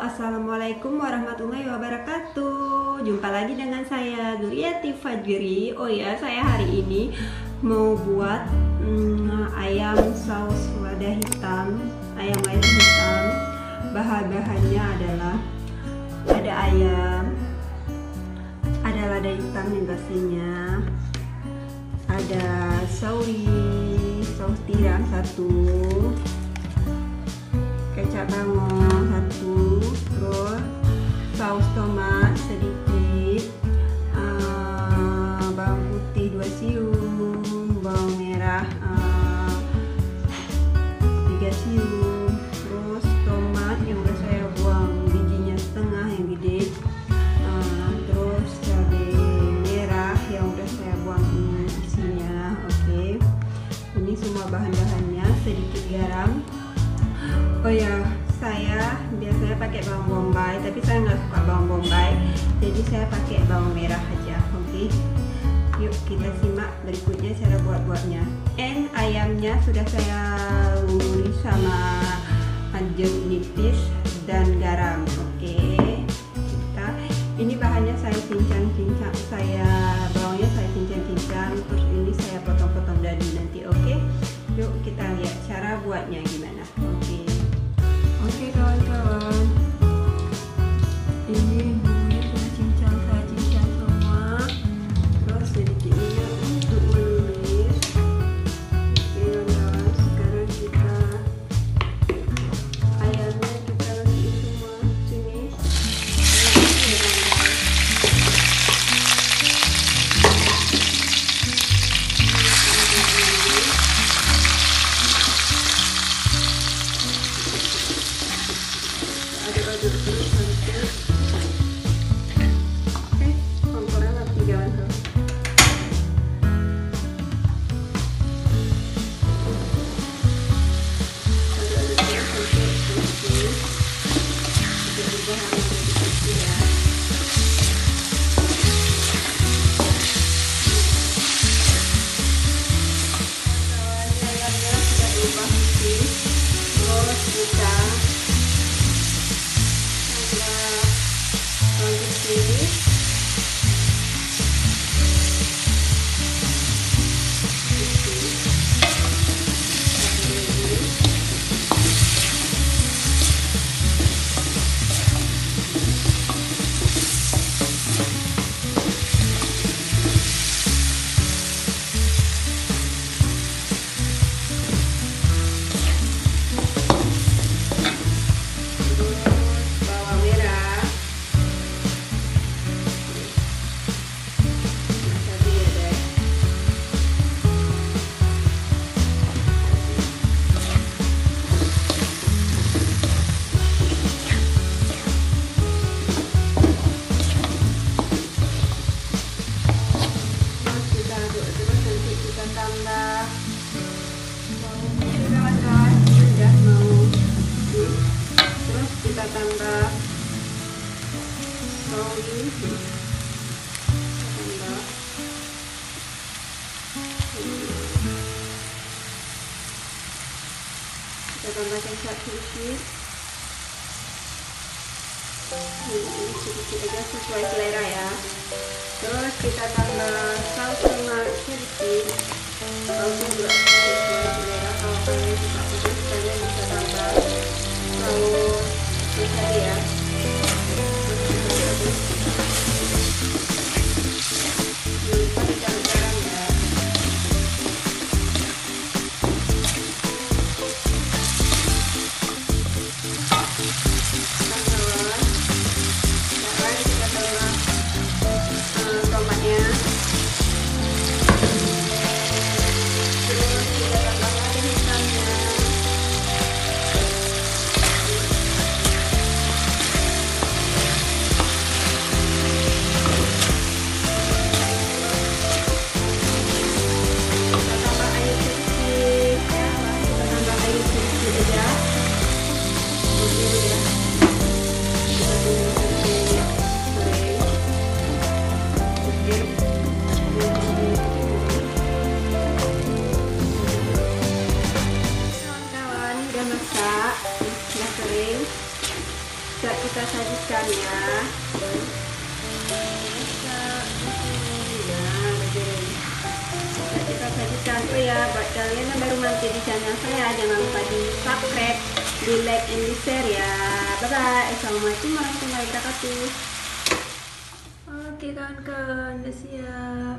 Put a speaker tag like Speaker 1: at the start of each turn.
Speaker 1: Assalamualaikum warahmatullahi wabarakatuh. Jumpa lagi dengan saya Zuriati Fajri. Oh ya, saya hari ini mau buat ayam saus lada hitam. Ayam lada hitam. Bahan-bahannya adalah ada ayam, ada lada hitam yang pastinya, ada saus tiram 1, kecap bawang 1, terus saus tomat sedikit, bawang putih 2 siung, bawang merah 3 siung, terus tomat yang udah saya buang bijinya setengah yang gede, terus cabai merah yang udah saya buang isinya. Oke, ini semua bahan-bahannya, sedikit garam. Oh ya, saya biasanya pakai bawang bombay, tapi saya nggak suka bawang bombay, jadi saya pakai bawang merah aja. Oke, yuk kita simak berikutnya cara buat-buatnya. Ayamnya sudah saya lumuri sama jeruk nipis dan garam. Oke, ini bahannya saya cincang-cincang, bawangnya saya cincang-cincang, terus ini saya potong-potong dadu nanti. Oke, yuk kita lihat cara buatnya gimana. Oke kawan-kawan, ini bumbunya sudah saya cincang semua, terus sedikit minyak untuk menumis. Oke kawan-kawan, sekarang ayamnya kita masukin semua sini. Aduk-aduk terus sampai kompornya mati jangan tuh. Aduk-aduk terus sampai bersih. Sudah berubah warna jadi putih ya. Kawan-kawan, ayamnya sudah berubah putih. Terus kita lanjut sini. Bawang merah, tambah kawan-kawan, sudah mau terus kita tambah saus, kita tambah kecap sedikit, ini sedikit aja sesuai selera ya. Terus kita tambah saus tomat sedikit, sausnya juga sesuai selera. Kalau kalian suka pedas, kalian bisa tambah saus tadi ya. Terus jangan lupa ditaruh garam ya. Sekarang kita tambah tomatnya, terus kita tambah lada hitamnya, kita sajikan ya. Kita sajikan. Oh ya, buat kalian yang baru mampir di channel saya, jangan lupa di subscribe, di like, and di share ya. Bye bye. Assalamualaikum warahmatullahi wabarakatuh. Oke kawan-kawan, udah siap.